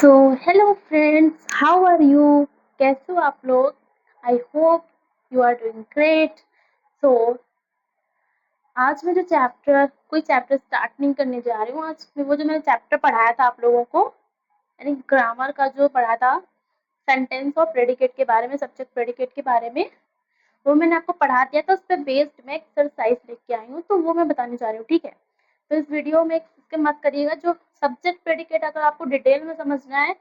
So hello friends, how are you? कैसे हो आप लोग? I hope you are doing great. So आज मैं कोई चैप्टर स्टार्ट नहीं करने जा रही हूँ। आज मैं वो जो मैंने चैप्टर पढ़ाया था आप लोगों को, यानी ग्रामर का जो पढ़ा था, सेंटेंस और प्रेडिकेट के बारे में, सब्जेक्ट प्रेडिकेट के बारे में, वो मैंने आपको पढ़ा दिया था। उस पर बेस्ड मैं एक्सरसाइज लेके आई हूँ, तो वो मैं बताने जा रही हूँ। ठीक है, तो इस वीडियो में इसके मत करिएगा। जो सब्जेक्ट प्रेडिकेट अगर आपको डिटेल में समझना है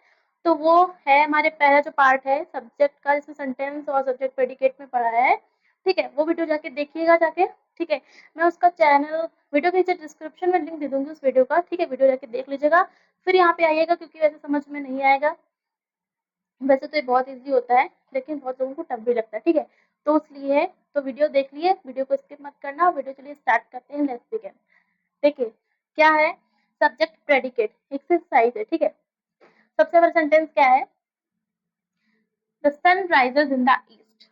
तो वो है हमारे पहला जो पार्ट है सब्जेक्ट का, जिसमें सेंटेंस और सब्जेक्ट प्रेडिकेट में पढ़ा है। ठीक है, वो वीडियो जाके देखिएगा जाके। ठीक है, मैं उसका चैनल वीडियो के नीचे डिस्क्रिप्शन में लिंक दे दूंगी उस वीडियो का। ठीक है, वीडियो जाके देख लीजिएगा, फिर यहाँ पे आइएगा, क्योंकि वैसे समझ में नहीं आएगा। वैसे तो ये बहुत ईजी होता है, लेकिन बहुत लोगों को टफ भी लगता है। ठीक है, तो इसलिए तो वीडियो देख लिए, वीडियो को स्किप मत करना। वीडियो चलिए स्टार्ट करते हैं, लेट्स बिगिन। देखिए क्या है, सब्जेक्ट प्रेडिकेट एक्सरसाइज है। ठीक है, सबसे पहला सेंटेंस क्या है, the sun rises in the east.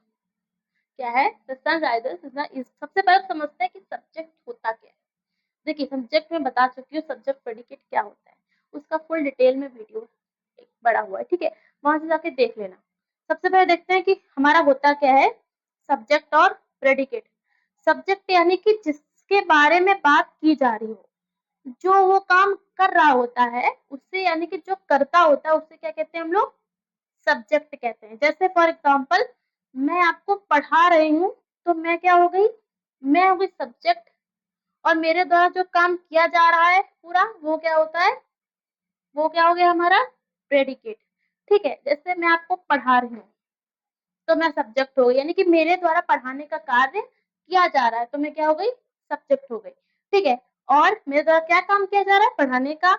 क्या है, the sun rises in the east. सबसे पहले समझते हैं कि सब्जेक्ट होता क्या है। देखिए, सब्जेक्ट में बता चुकी हूँ सब्जेक्ट प्रेडिकेट क्या होता है, उसका फुल डिटेल में वीडियो एक बड़ा हुआ है। ठीक है, वहां से जाके देख लेना। सबसे पहले देखते हैं कि हमारा होता क्या है सब्जेक्ट और प्रेडिकेट। सब्जेक्ट यानी कि जिसके बारे में बात की जा रही हो, जो वो काम कर रहा होता है उससे, यानी कि जो करता होता है उससे क्या कहते हैं हम लोग, सब्जेक्ट कहते हैं। जैसे फॉर एग्जाम्पल, मैं आपको पढ़ा रही हूँ, तो मैं क्या हो गई, मैं हो गई सब्जेक्ट, और मेरे द्वारा जो काम किया जा रहा है पूरा, वो क्या होता है, वो क्या हो गया हमारा प्रेडिकेट। ठीक है, जैसे मैं आपको पढ़ा रही हूँ तो मैं सब्जेक्ट हो गई, यानी कि मेरे द्वारा पढ़ाने का कार्य किया जा रहा है, तो मैं क्या हो गई, सब्जेक्ट हो गई। ठीक है, और मेरे द्वारा क्या काम किया जा रहा है, पढ़ाने का,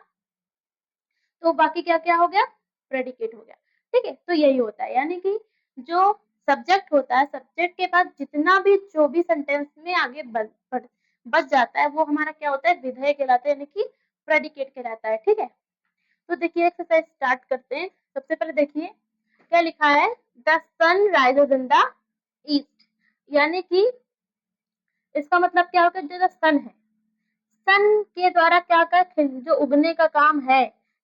तो बाकी क्या क्या हो गया, प्रेडिकेट हो गया। ठीक है, तो यही होता है, यानी कि जो सब्जेक्ट होता है, सब्जेक्ट के बाद जितना भी जो भी सेंटेंस में आगे बच जाता है, वो हमारा क्या होता है, विधेय कहलाता है, यानी कि प्रेडिकेट कहलाता है। ठीक है, तो देखिए एक्सरसाइज स्टार्ट करते हैं। सबसे पहले देखिए क्या लिखा है, the sun rises in the east, यानी कि इसका मतलब क्या होगा, जो द सन है, सन के द्वारा क्या कर, जो उगने का काम है,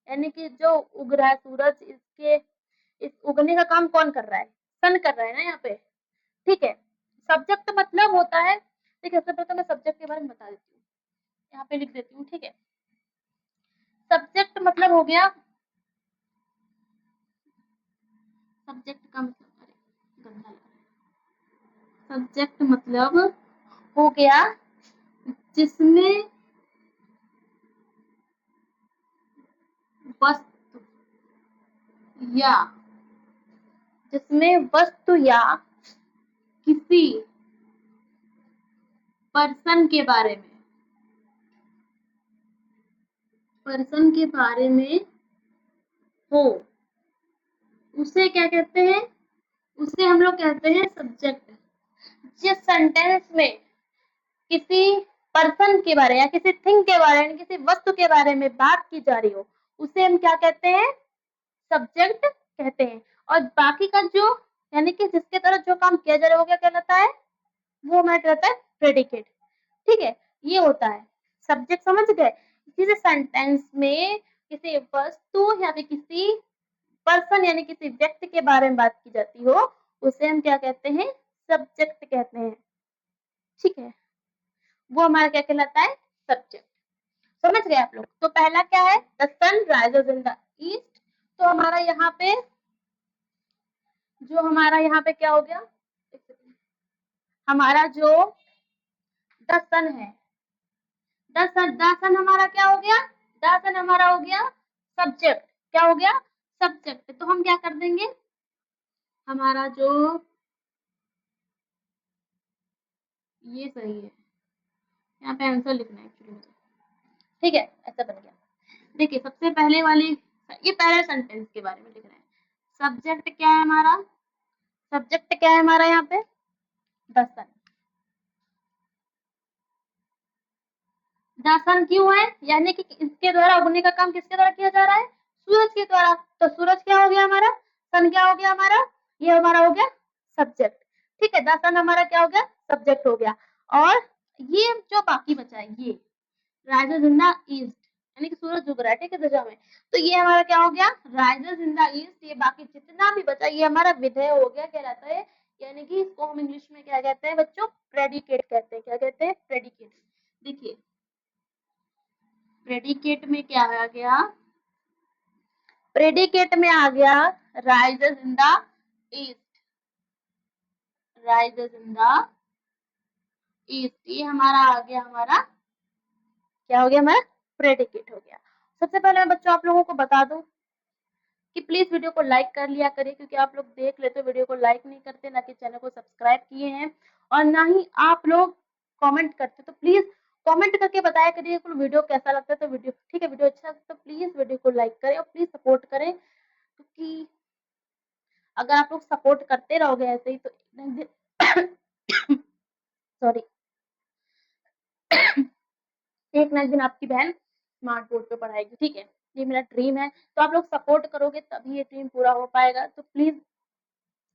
यानी कि जो उग रहा है सूरज, इसके इस उगने का काम कौन कर रहा है, सन कर रहा है ना यहाँ पे। ठीक है, सब्जेक्ट मतलब होता है, ठीक है, सबसे पहले तो मैं सब्जेक्ट के बारे में बता देती हूँ, यहाँ पे लिख देती हूँ। ठीक है, सब्जेक्ट मतलब हो गया, सब्जेक्ट का मतलब, अरे गंदा लग रहा है, सब्जेक्ट मतलब हो गया जिसमें वस्तु या किसी पर्सन के बारे में, हो, उसे क्या कहते हैं, उसे हम लोग कहते हैं सब्जेक्ट। जिस सेंटेंस में किसी पर्सन के बारे या किसी थिंग के बारे में, किसी वस्तु के बारे में बात की जा रही हो, उसे हम क्या कहते हैं, सब्जेक्ट कहते हैं। और बाकी का जो, यानी कि जिसके तरह जो काम किया जा रहा है, वो क्या कहलाता है, वो हमारा कहलाता है प्रेडिकेट। ठीक है, ये होता है सब्जेक्ट, समझ गए। किसी सेंटेंस में किसी वस्तु या फिर किसी पर्सन यानी किसी व्यक्ति के बारे में बात की जाती हो, उसे हम क्या कहते हैं, सब्जेक्ट कहते हैं। ठीक है, वो हमारा क्या कहलाता है, सब्जेक्ट। समझ गए आप लोग। तो पहला क्या है, the sun rises in the east. तो हमारा यहाँ पे क्या हो गया, हमारा जो द सन है, द सन हमारा क्या हो गया, द सन हमारा हो गया सब्जेक्ट। क्या हो गया, सब्जेक्ट। तो हम क्या कर देंगे, हमारा जो, ये सही है, यहाँ पे आंसर लिखना है एक्चुअली मुझे। ठीक है, ऐसा बन गया। देखिए सबसे पहले वाले, ये पहले सेंटेंस के बारे में लिख रहे हैं। सब्जेक्ट क्या है हमारा, सब्जेक्ट क्या है हमारा यहाँ पे, द सन। द सन क्यों है, यानी कि इसके द्वारा उगने का काम किसके द्वारा किया जा रहा है, सूरज के द्वारा। तो सूरज क्या हो गया हमारा, सन क्या हो गया हमारा, ये हमारा हो गया सब्जेक्ट। ठीक है, द सन हमारा क्या हो गया, सब्जेक्ट हो गया। और ये जो बाकी बचा है, ये राइजेस इन द ईस्ट, यानी कि सूरज उग रहा है, ठीक है, दिशा में। तो ये हमारा क्या हो गया, राइजेस इन द ईस्ट। ये बाकी जितना भी बचा ये हमारा विधेय हो गया, क्या रहता है, यानी कि इसको हम इंग्लिश में क्या कहते हैं बच्चों, प्रेडिकेट कहते हैं। क्या कहते हैं, प्रेडिकेट। देखिए प्रेडिकेट में क्या आ गया, प्रेडिकेट में आ गया rises in the east, rises in the east. ये हमारा आ गया, हमारा क्या हो गया, हमारा प्रेडिकेट हो गया। सबसे पहले मैं बच्चों आप लोगों को बता दूं कि प्लीज वीडियो को लाइक कर लिया करिए, क्योंकि आप लोग देख लेते हो वीडियो को लाइक नहीं करते, ना कि चैनल को सब्सक्राइब किए हैं, और ना ही आप लोग कमेंट करते। तो प्लीज कमेंट करके बताया करिए कि वीडियो कैसा लगता है। तो वीडियो ठीक है, वीडियो अच्छा लगता है तो प्लीज वीडियो को लाइक करें और प्लीज सपोर्ट करें, क्योंकि अगर आप लोग सपोर्ट करते रहोगे ऐसे ही तो सॉरी एक ना एक दिन आपकी बहन स्मार्ट बोर्ड पे पढ़ाएगी, ठीक है। ये मेरा ड्रीम है, तो आप लोग सपोर्ट करोगे तभी ये ड्रीम पूरा हो पाएगा। तो प्लीज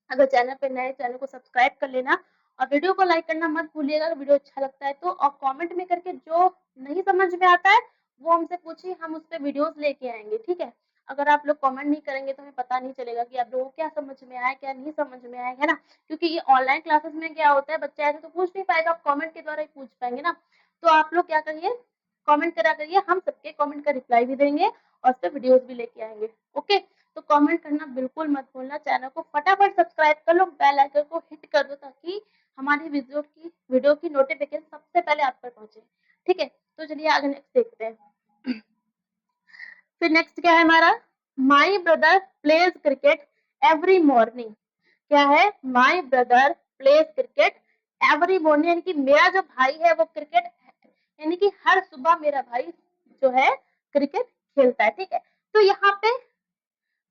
अगर चैनल पे नए, चैनल को सब्सक्राइब कर लेना और वीडियो को लाइक करना मत भूलिएगा अगर वीडियो अच्छा लगता है तो। और कमेंट में करके जो नहीं समझ में आता है वो हमसे पूछिए, हम उस पर वीडियोस लेके आएंगे, ठीक है। अगर आप लोग कमेंट नहीं करेंगे तो हमें पता नहीं चलेगा कि आप लोगों को क्या समझ में आया, क्या नहीं समझ में आया, है ना। क्योंकि ये ऑनलाइन क्लासेस में क्या होता है, बच्चा ऐसे तो पूछ नहीं पाएगा, आप कमेंट के द्वारा ही पूछ पाएंगे ना। तो आप लोग क्या करिए, कमेंट करा करिए, हम सबके कमेंट का रिप्लाई भी देंगे और उस पर वीडियोस भी लेके आएंगे, ओके। तो कमेंट करना बिल्कुल मत भूलना, चैनल को फटाफट सब्सक्राइब कर लो, बेल आइकन को हिट कर दो ताकि हमारी वीडियो की नोटिफिकेशन सबसे पहले आप तक पहुंचे, ठीक है। तो चलिए आगे नेक्स्ट देखते हैं। फिर नेक्स्ट क्या है हमारा, my brother pledge cricket every morning. क्या है, my brother pledge cricket every morning, यानी कि मेरा जो भाई है वो क्रिकेट, यानी कि हर सुबह मेरा भाई जो है क्रिकेट खेलता है, ठीक है। तो यहाँ पे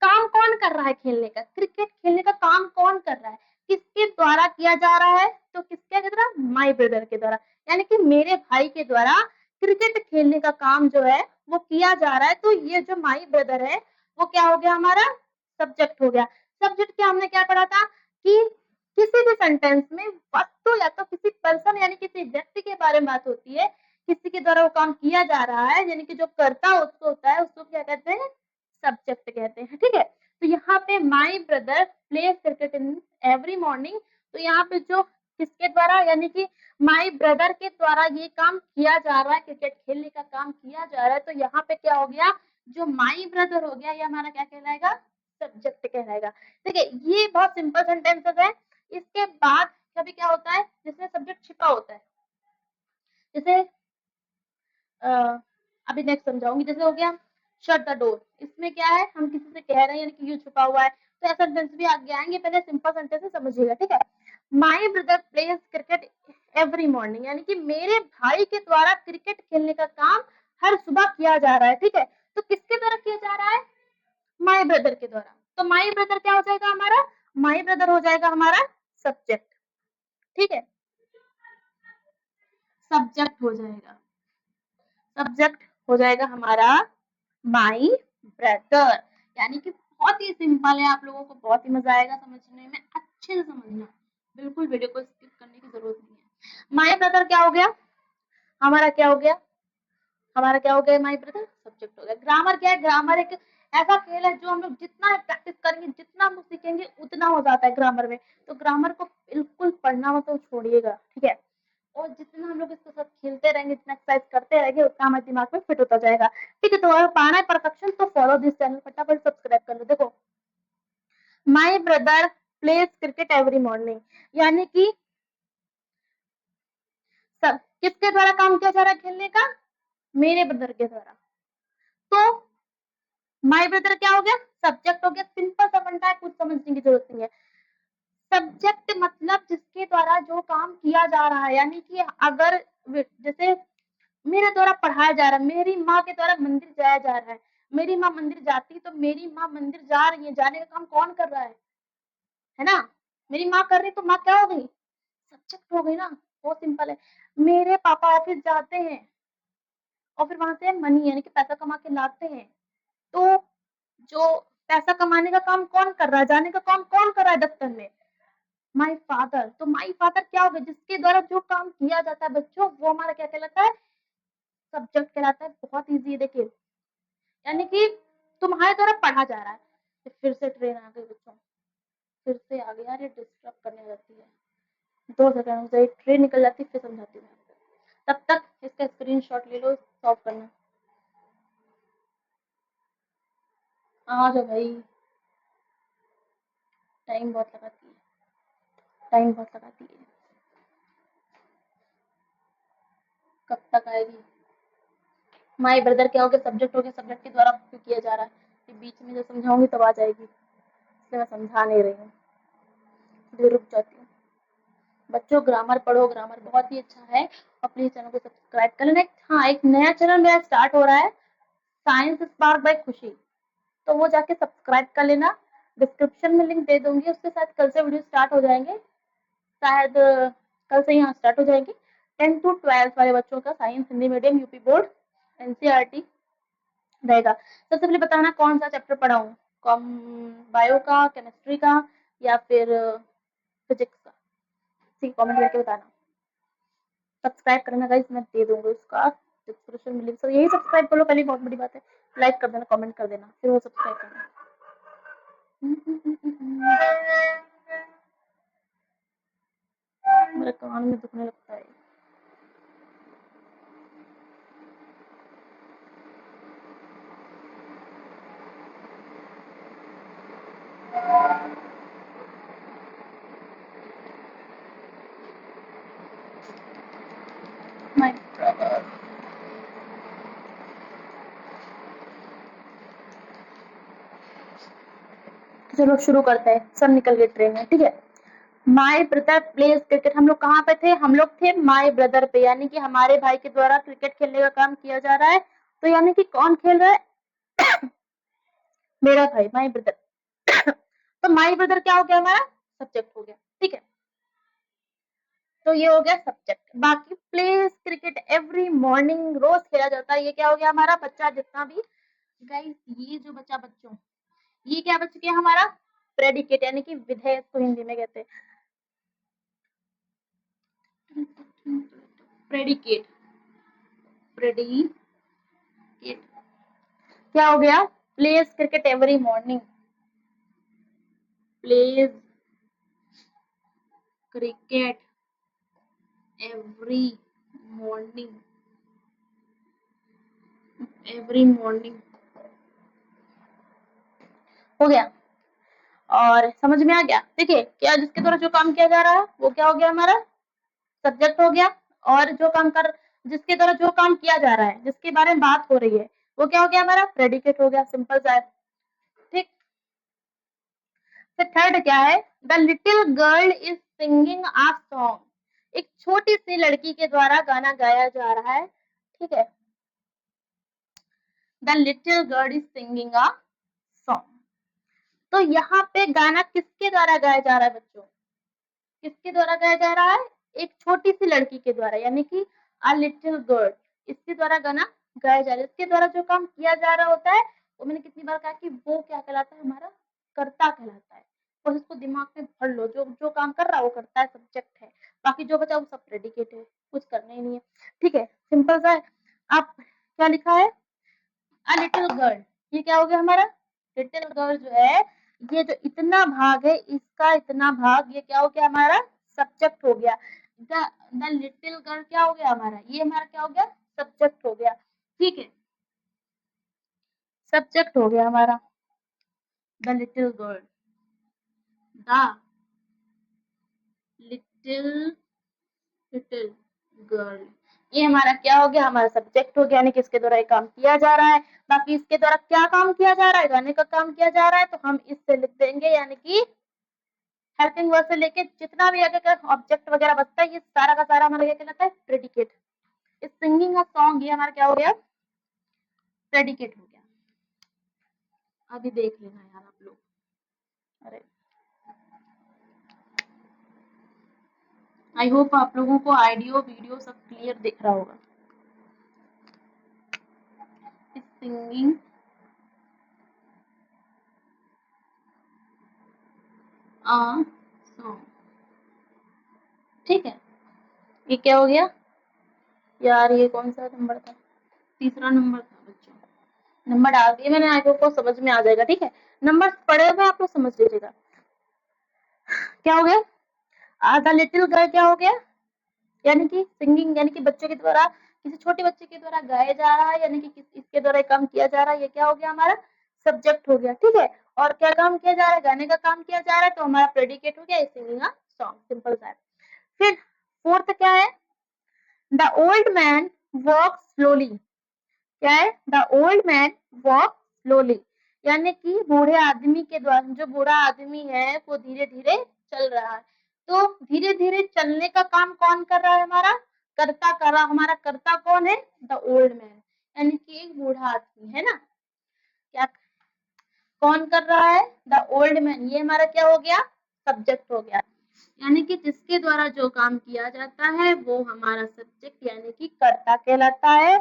काम कौन कर रहा है खेलने का, क्रिकेट खेलने का काम कौन कर रहा है, किसके द्वारा किया जा रहा है, तो किसके द्वारा, माई ब्रदर के द्वारा, यानी कि मेरे भाई के द्वारा क्रिकेट खेलने का काम जो है वो किया जा रहा है। तो ये जो माई ब्रदर है वो क्या हो गया, हमारा सब्जेक्ट हो गया। सब्जेक्ट क्या हमने क्या पढ़ा था कि किसी भी सेंटेंस में वस्तु या तो किसी पर्सन यानी किसी व्यक्ति के बारे में बात होती है, किसी के द्वारा वो काम किया जा रहा है, यानी कि जो करता उसको होता है, उसको क्या कहते हैं, सब्जेक्ट कहते हैं, ठीक है। तो यहाँ पे my brother pledge cricket in every morning, तो यहाँ पे जो किसके द्वारा, यानी कि माई ब्रदर के द्वारा ये काम किया जा रहा है, क्रिकेट खेलने का काम किया जा रहा है। तो यहाँ पे क्या हो गया, जो माई ब्रदर हो गया ये हमारा क्या कहलाएगा, सब्जेक्ट कहलाएगा, ठीक है। ये बहुत सिंपल सेंटेंसेस है। इसके बाद कभी क्या होता है जिसमें सब्जेक्ट छिपा होता है, जैसे अभी नेक्स्ट समझाऊंगी। जैसे हो गया शट द डोर, इसमें क्या है, हम किसी से कह रहे हैं यानी कि यू छुपा हुआ है। तो ऐसा सेंटेंस भी आगे आएंगे, पहले सिंपल सेंटेंस से समझिएगा, ठीक है। My brother pledge cricket every morning, यानी कि मेरे भाई के द्वारा क्रिकेट खेलने का काम हर सुबह किया जा रहा है, ठीक है। तो किसके द्वारा किया जा रहा है, माई ब्रदर के द्वारा। तो माई ब्रदर क्या हो जाएगा हमारा, माई ब्रदर हो जाएगा हमारा सब्जेक्ट, ठीक है, सब्जेक्ट हो जाएगा, सब्जेक्ट हो जाएगा हमारा माई ब्रदर। यानी कि बहुत ही सिंपल है, आप लोगों को बहुत ही मजा आएगा समझने में, अच्छे से समझना, बिल्कुल वीडियो को स्किप करने की जरूरत नहीं है। माई ब्रदर क्या हो गया, हमारा क्या हो गया, हमारा क्या हो गया, माई ब्रदर सब्जेक्ट हो गया। ग्रामर क्या है, ग्रामर एक ऐसा खेल है जो हम लोग जितना प्रैक्टिस करेंगे, जितना हम लोग सीखेंगे उतना हो जाता है ग्रामर में। तो ग्रामर को बिल्कुल पढ़ना मत तो छोड़िएगा, ठीक है। और जितना हम लोग इसके साथ खेलते रहेंगे, जितना एक्सरसाइज करते रहेंगे, उतना हमारे दिमाग में फिट होता जाएगा, ठीक है। तो अगर पाना है परफेक्शन तो फॉलो दिस चैनल, फटाफट सब्सक्राइब कर लो। देखो my brother pledge cricket every morning, यानी कि सब किसके द्वारा काम किया जा रहा है खेलने का, मेरे ब्रदर के द्वारा। तो माई ब्रदर क्या हो गया, सब्जेक्ट हो गया, सिंपल सा बनता है, कुछ समझने की जरूरत नहीं है। सब्जेक्ट मतलब जिसके द्वारा जो काम किया जा रहा है, यानी कि अगर जैसे मेरे द्वारा पढ़ाया जा रहा है, मेरी माँ के द्वारा मंदिर जाया जा रहा है, मेरी माँ मंदिर जाती है तो मेरी माँ मंदिर जा रही है, जाने का काम कौन कर रहा है ना, मेरी माँ कर रही, तो माँ क्या हो गई, सब्जेक्ट हो गई ना, बहुत सिंपल है। मेरे पापा ऑफिस जाते हैं और फिर वहां से मनी यानी कि पैसा कमा के लाते हैं, तो जो पैसा कमाने का काम कौन कर रहा है, जाने का काम कौन कर रहा है दफ्तर में, माई फादर। तो माई फादर क्या होगा, जिसके द्वारा जो काम किया जाता है बच्चों वो हमारा क्या कहलाता है, सब्जेक्ट कहलाता है। बहुत इजी है, देखिए यानी कि तुम्हारे द्वारा पढ़ा जा रहा है। तो फिर से ट्रेन आ गई बच्चों, फिर से आ गई यार, ये डिस्टर्ब करने लगती है। 2 सेकंड से ट्रेन निकल जाती फिर समझाती हूँ। तब तक इसका स्क्रीनशॉट ले लो, सॉल्व करना। आ जाओ भाई, टाइम बहुत लगाती है, टाइम बहुत लगाती है। कब तक आएगी? माई ब्रदर क्या हो गया, सब्जेक्ट हो गया, सब्जेक्ट के द्वारा क्यों किया जा रहा है? कि बीच में जो समझाऊंगी तब आ जाएगी, इसलिए मैं समझा नहीं रही हूँ, इसलिए रुक जाती हूँ। बच्चों ग्रामर पढ़ो, ग्रामर बहुत ही अच्छा है। अपने चैनल को सब्सक्राइब कर लेना। हाँ, एक नया चैनल मेरा स्टार्ट हो रहा है, साइंस स्पार्क बाय खुशी, तो वो जाके सब्सक्राइब कर लेना। डिस्क्रिप्शन में लिंक दे दूंगी, उसके साथ कल से वीडियो स्टार्ट हो जाएंगे, शायद कल से यहाँ स्टार्ट हो जाएंगे। 10 to 12 वाले बच्चों का science Hindi medium UP board NCERT रहेगा। सबसे पहले बताना कौन सा चैप्टर पढ़ाऊँ, बायो का, केमिस्ट्री का या फिर फिजिक्स का, ठीक कमेंट करके बताना। सब्सक्राइब करना गाइस, मैं दे दूंगी उसका डिस्क्रिप्शन में लिंक, यही सब्सक्राइब कर लो, पहले बहुत बड़ी बात है। लाइक कर देना, कमेंट कर देना, फिर वो सब्सक्राइब करना। मेरे कान में दुखने लगता है। माय ब्रदर, चलो शुरू करते हैं, सब निकल गए ट्रेन में, ठीक है। माय ब्रदर प्लेज क्रिकेट, हम लोग कहाँ पे थे? हम लोग थे माय ब्रदर पे, यानी कि हमारे भाई के द्वारा क्रिकेट खेलने का काम किया जा रहा है। तो यानी कि कौन खेल रहा है? मेरा भाई, माय ब्रदर। तो माय ब्रदर क्या हो गया हमारा? सब्जेक्ट हो गया, ठीक है। तो ये हो गया सब्जेक्ट। बाकी प्लेज क्रिकेट एवरी मॉर्निंग, रोज खेला जाता है, ये क्या हो गया हमारा? बच्चा जितना भी गाइस, ये जो बच्चा बच्चों, ये क्या बच गया हमारा? प्रेडिकेट, यानी कि विधेय को हिंदी में कहते हैं प्रेडिकेट। प्रेडिकेट क्या हो गया? Pledge cricket every morning, pledge cricket every morning, every morning हो गया। और समझ में आ गया? देखिए क्या, जिसके द्वारा जो काम किया जा रहा है वो क्या हो गया हमारा? सब्जेक्ट हो गया। और जो काम कर, जिसके द्वारा जो काम किया जा रहा है, जिसके बारे में बात हो रही है, वो क्या हो गया हमारा? प्रेडिकेट हो गया, सिंपल सा है, ठीक। फिर थर्ड क्या है? The little girl is singing uh song, एक छोटी सी लड़की के द्वारा गाना गाया जा रहा है, ठीक है। The little girl is singing uh song, तो यहाँ पे गाना किसके द्वारा गाया जा रहा है बच्चों? किसके द्वारा गाया जा रहा है? एक छोटी सी लड़की के द्वारा, यानी कि अ लिटिल गर्ल, इसके द्वारा गाना गाया जा रहा है। इसके द्वारा जो काम किया जा रहा होता है, वो मैंने कितनी बार कहा कि वो क्या कहलाता है हमारा? कर्ता कहलाता है। और इसको दिमाग में भर लो, जो जो काम कर रहा है वो करता है, सब्जेक्ट है। बाकी जो बचा वो सब प्रेडिकेट है, कुछ करना ही नहीं है, ठीक है, सिंपल सा है। आप क्या लिखा है? अ लिटिल गर्ल, ये क्या हो गया हमारा? लिटिल गर्ल जो है, ये जो इतना भाग है, इसका इतना भाग, ये क्या हो गया हमारा? सब्जेक्ट हो गया। द लिटिल गर्ल क्या हो गया हमारा? ये हमारा क्या हो गया? सब्जेक्ट हो गया, ठीक है, सब्जेक्ट हो गया हमारा the little girl, the little little girl, ये हमारा क्या हो गया? हमारा सब्जेक्ट हो गया, यानी कि इसके द्वारा काम किया जा रहा है। बाकी इसके द्वारा क्या काम किया जा रहा है? गाने का काम किया जा रहा है, तो हम इससे लिख देंगे, यानी कि हेल्पिंग वर्ब से लेके जितना भी आगे का ऑब्जेक्ट वगैरह बचता है, ये सारा का सारा हमारा क्या कहलाता है? प्रेडिकेट। इस सिंगिंग का सॉन्ग, ये हमारा क्या हो गया? प्रेडिकेट हो गया। अभी देख लेना यार आप लोग, अरे आई होप आप लोगों को ऑडियो वीडियो सब क्लियर दिख रहा होगा। सिंगिंग आ सॉन्ग, ठीक है। ये क्या हो गया यार? ये कौन सा नंबर था? तीसरा नंबर था बच्चों, नंबर डाल दिए मैंने, आप लोग को समझ में आ जाएगा, ठीक है। नंबर पढ़े हुए आप लोग समझ लीजिएगा। क्या हो गया, द लिटिल गर्ल क्या हो गया, यानी कि सिंगिंग, यानी कि बच्चों के द्वारा, किसी छोटे बच्चे के द्वारा गाया जा रहा है, यानी कि इसके द्वारा काम किया जा रहा है, ये क्या हो गया हमारा सब्जेक्ट हो गया, ठीक है। और क्या काम किया जा रहा है, गाने का काम किया जा रहा है, तो हमारा प्रेडिकेट हो गया सिंगिंग अ सॉन्ग, सिंपल सा है। फिर फोर्थ क्या है, the old man walk slowly, क्या है, the old man walk slowly, यानी कि बूढ़े आदमी के द्वारा, जो बूढ़ा आदमी है वो धीरे धीरे चल रहा है। तो धीरे धीरे चलने का काम कौन कर रहा है, हमारा कर्ता कर रहा, हमारा कर्ता कौन है, द ओल्ड मैन, यानी कि एक बूढ़ा आदमी है ना, क्या कौन कर रहा है, द ओल्ड मैन, ये हमारा क्या हो गया सब्जेक्ट हो गया, यानी कि जिसके द्वारा जो काम किया जाता है वो हमारा सब्जेक्ट यानी कि कर्ता कहलाता है।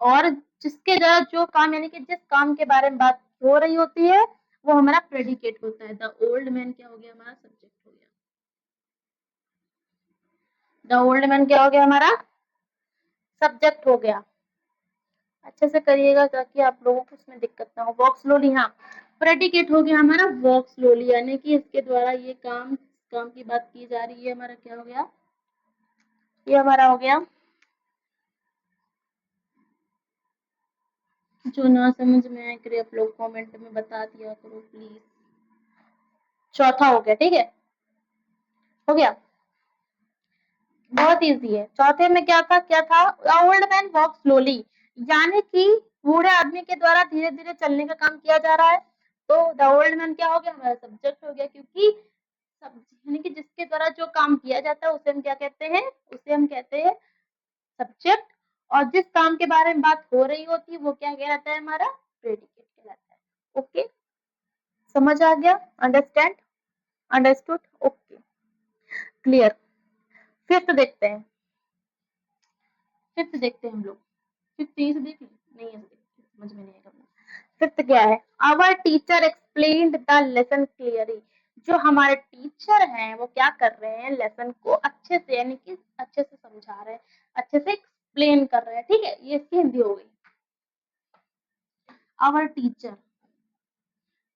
और जिसके द्वारा जो काम, यानी कि जिस काम के बारे में बात हो रही होती है वो हमारा प्रेडिकेट होता है। द ओल्ड मैन क्या हो गया, हमारा सब्जेक्ट हो गया। द ओल्ड मैन क्या हो गया, हमारा सब्जेक्ट हो गया। अच्छे से करिएगा ताकि आप लोगों को उसमें दिक्कत ना हो। वॉक स्लोली, हाँ प्रेडिकेट हो गया हमारा वॉक स्लोली, यानी कि इसके द्वारा ये काम की बात की जा रही है, हमारा क्या हो गया, ये हमारा हो गया। जो ना समझ में आए करे आप लोग कमेंट में बता दिया करो प्लीज। चौथा हो गया, ठीक है, हो गया, बहुत इजी है। चौथे में क्या था, ओल्ड मैन वॉक स्लोली, यानी कि बूढ़े आदमी के द्वारा धीरे धीरे चलने का काम किया जा रहा है। तो द ओल्ड मैन क्या हो गया, हमारा सब्जेक्ट हो गया, क्योंकि यानी कि जिसके द्वारा जो काम किया जाता है उसे हम क्या कहते हैं, उसे हम कहते हैं सब्जेक्ट। और जिस काम के बारे में बात हो रही होती है वो क्या कहलाता है, हमारा प्रेडिकेट कहलाता है। ओके, समझ आ गया, understand, understood, okay, clear. Fifth देखते हैं, फिफ्थ देखते हैं हम लोग। फिफ्थ यही से देख नहीं है, समझ में नहीं आएगा। फिफ्थ क्या है, our teacher explained the lesson clearly, जो हमारे टीचर हैं वो क्या कर रहे हैं, लेसन को अच्छे से, यानी कि अच्छे से समझा रहे हैं, अच्छे से एक्सप्लेन कर रहे हैं, ठीक है, ये इसकी हिंदी हो गई। आवर टीचर,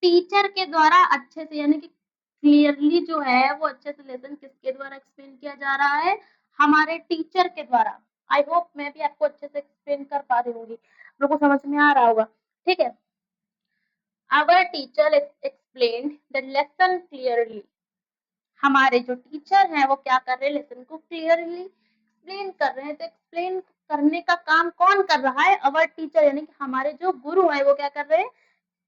टीचर के द्वारा अच्छे से, यानी कि क्लियरली जो है वो अच्छे से लेसन किसके द्वारा एक्सप्लेन किया जा रहा है, हमारे टीचर के द्वारा। आई होप मैं भी आपको अच्छे से एक्सप्लेन कर पा रही होंगी, लोगों को समझ में आ रहा होगा, ठीक है। Our teacher explained the lesson clearly, हमारे जो टीचर हैं वो क्या कर रहे हैं, लेसन को क्लियरली एक्सप्लेन कर रहे हैं। तो एक्सप्लेन करने का काम कौन कर रहा है, अवर टीचर, यानी कि हमारे जो गुरु है वो क्या कर रहे हैं,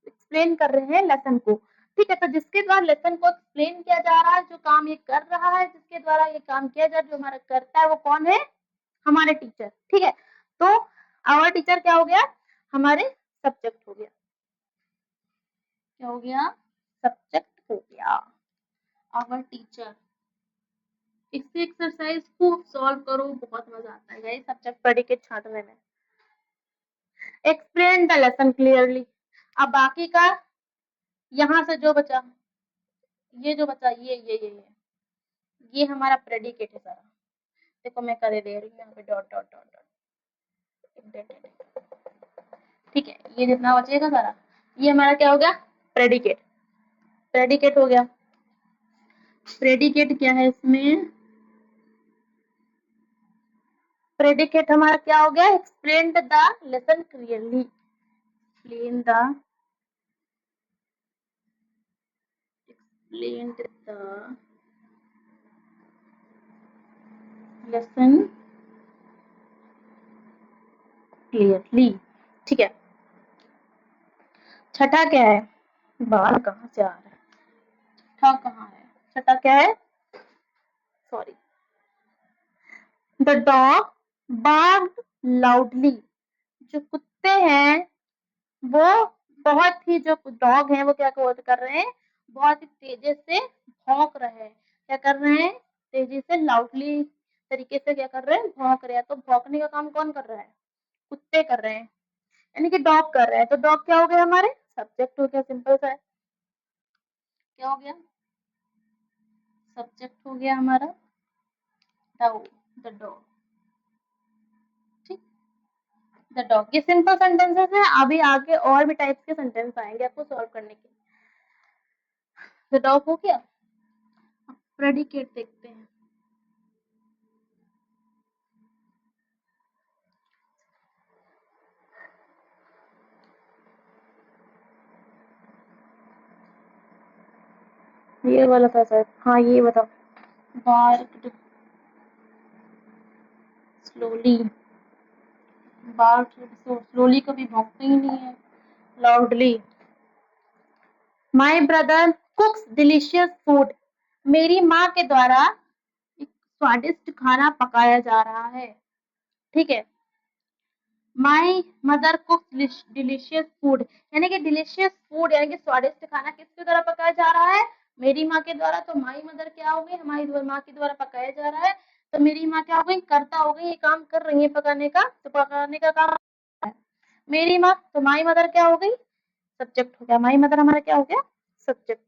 एक्सप्लेन कर रहे हैं लेसन को, ठीक है। तो जिसके द्वारा लेसन को एक्सप्लेन किया जा रहा है, जो काम ये कर रहा है, जिसके द्वारा ये काम किया जा रहा है, जो हमारा करता है वो कौन है, हमारे टीचर, ठीक है। तो आवर टीचर क्या हो गया, हमारे सब्जेक्ट हो गया, क्या हो गया, सब्जेक्ट हो गया, आवर टीचर। इससे एक्सरसाइज को सॉल्व करो, बहुत मजा आता है गाइस सब्जेक्ट प्रेडिकेट छांटने में। एक्सप्लेन द लेसन क्लियरली, अब बाकी का यहाँ से जो बचा, ये जो बचा, ये हमारा प्रेडिकेट है सारा। देखो मैं कर दे रही हूँ यहाँ पे डॉट डॉट डॉट डॉट, ठीक है, ये जितना बचेगा सारा ये हमारा क्या हो गया, प्रेडिकेट, प्रेडिकेट हो गया। प्रेडिकेट क्या है इसमें, प्रेडिकेट हमारा क्या हो गया, explain the lesson clearly, explain the lesson clearly, ठीक है। छठा क्या है, बाल कहाँ से आ रहा है, छठा कहाँ है, छठा क्या है, सॉरी, द डॉग बार्क्ड लाउडली, जो कुत्ते हैं वो बहुत ही, जो डॉग है वो क्या कर रहे हैं, बहुत ही तेजी से भौंक रहे हैं, क्या कर रहे हैं, तेजी से लाउडली तरीके से क्या कर रहे हैं, भौंक रहे हैं। तो भौंकने का काम कौन कर रहा है, कुत्ते कर रहे हैं, यानी कि डॉग कर रहे हैं। तो डॉग क्या हो गया, हमारे सब्जेक्ट हो गया, सिंपल सा है, क्या हो गया, सब्जेक्ट हो गया हमारा द डॉग। The dog. ये सिंपल सेंटेंसेस है, अभी आगे और भी टाइप्स के सेंटेंस आएंगे आपको सॉल्व करने के। द डॉग हो गया। प्रेडिकेट देखते हैं। ये वाला था सर, हाँ ये बताओ। बार्क्ड स्लोली, बार्क्ड स्लोली कभी भौंकते ही नहीं है। Loudly. My brother कुक्स delicious food, मेरी माँ के द्वारा एक स्वादिष्ट खाना पकाया जा रहा है। ठीक है। माई मदर कुक्स डिलीशियस फूड, यानी कि डिलीशियस फूड यानी कि स्वादिष्ट खाना किसके द्वारा पकाया जा रहा है? मेरी माँ के द्वारा। तो माई मदर क्या हो गई? हमारी माँ के द्वारा पकाया जा रहा है। तो मेरी माँ क्या हो गई? कर्ता हो गई, ये काम कर रही है पकाने का, तो पकाने का काम है मेरी माँ। तो माई मदर क्या हो गई? सब्जेक्ट हो गया। माई मदर हमारा क्या हो गया? सब्जेक्ट।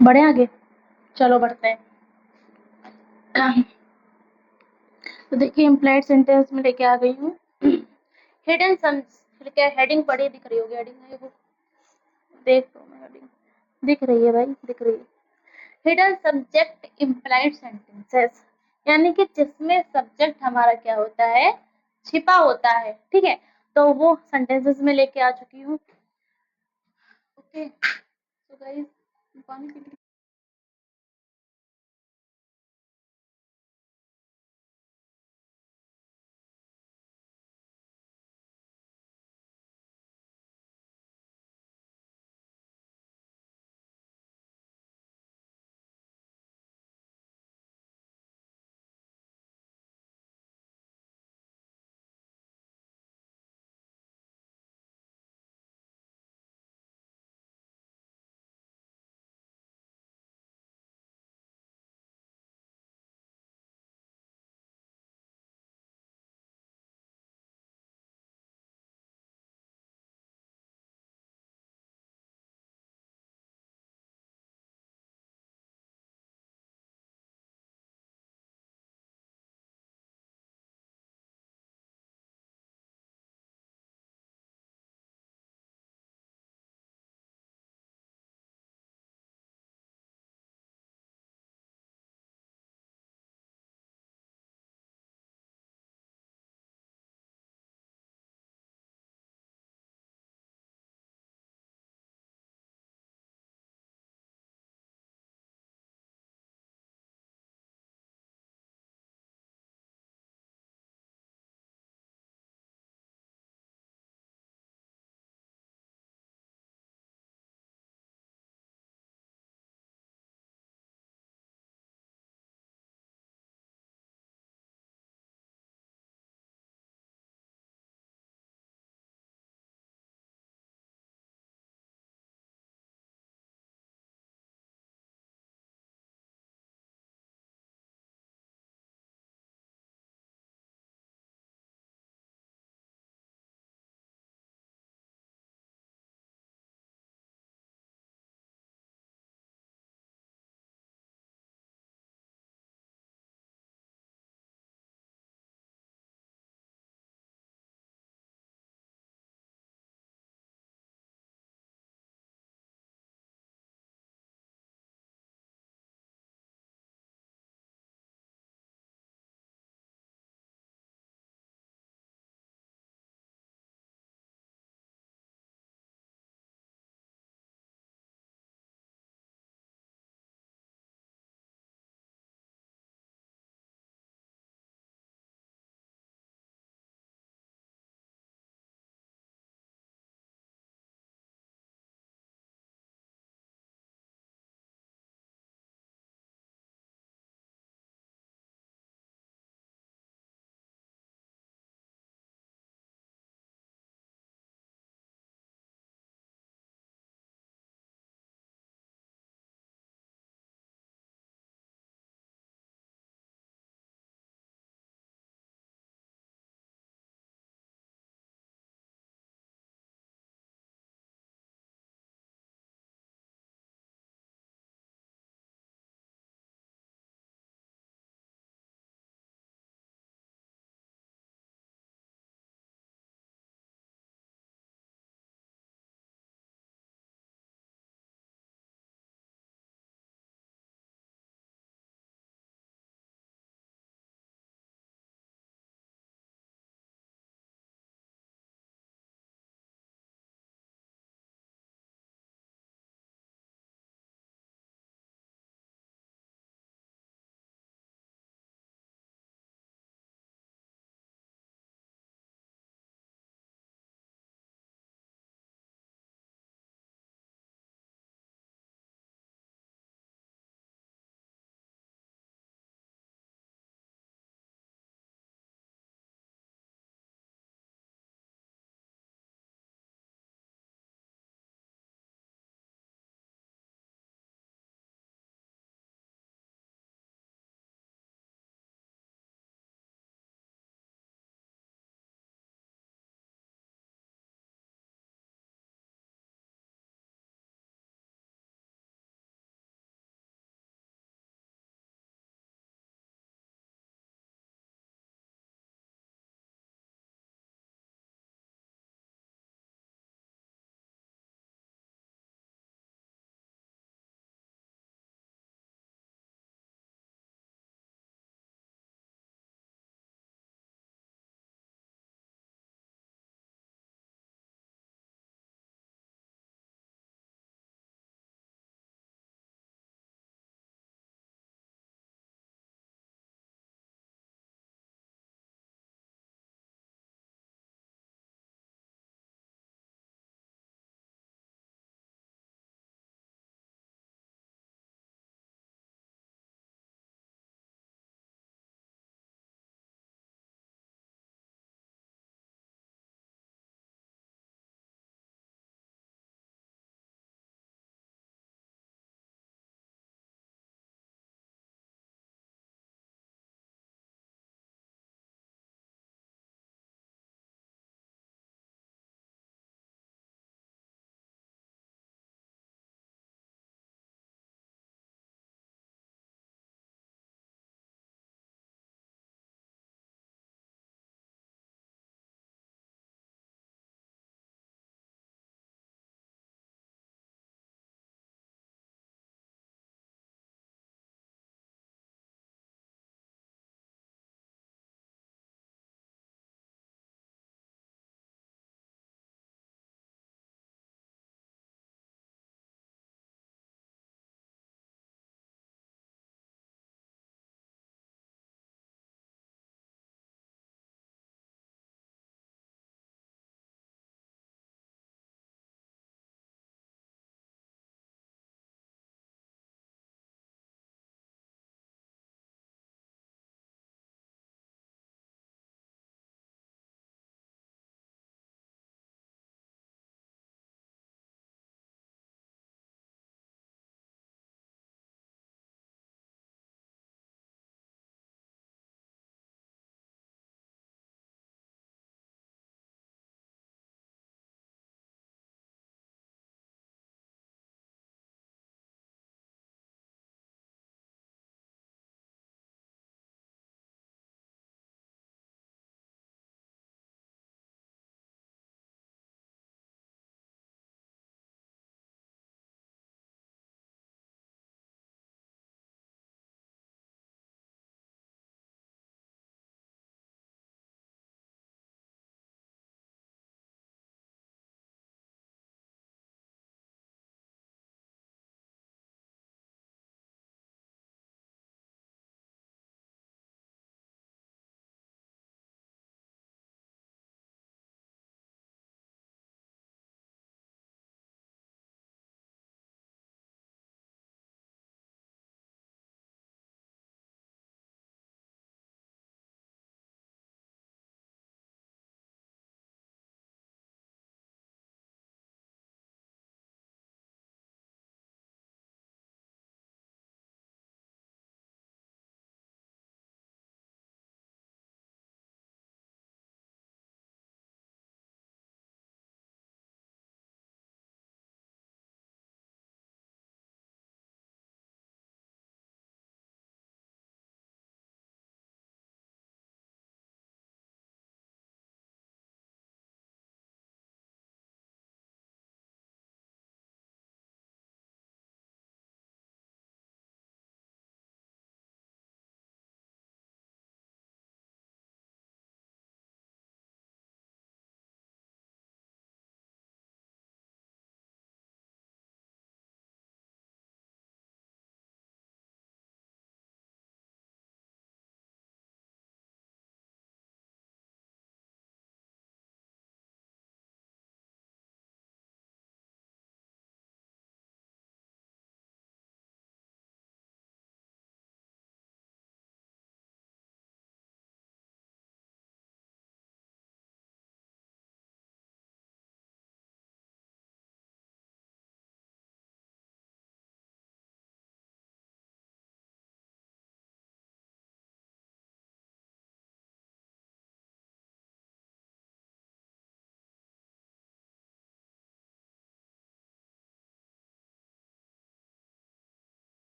बढ़े आगे, चलो बढ़ते हैं। तो देखिए इम्प्लाइड सेंटेंस में लेके आ गई हूँ हिडन क्या हेडिंग पढ़ी दिख रही होगी, हेडिंग है वो, देख लो मैं हेडिंग दिख रही है भाई, दिख रही है। हिडन सब्जेक्ट इम्प्लाइड सेंटेंसेस, यानी कि जिसमें सब्जेक्ट हमारा क्या होता है, छिपा होता है, ठीक है। तो वो सेंटेंसेस में लेके आ चुकी हूँ। ओके, सो गाइस पानी पी लीजिए।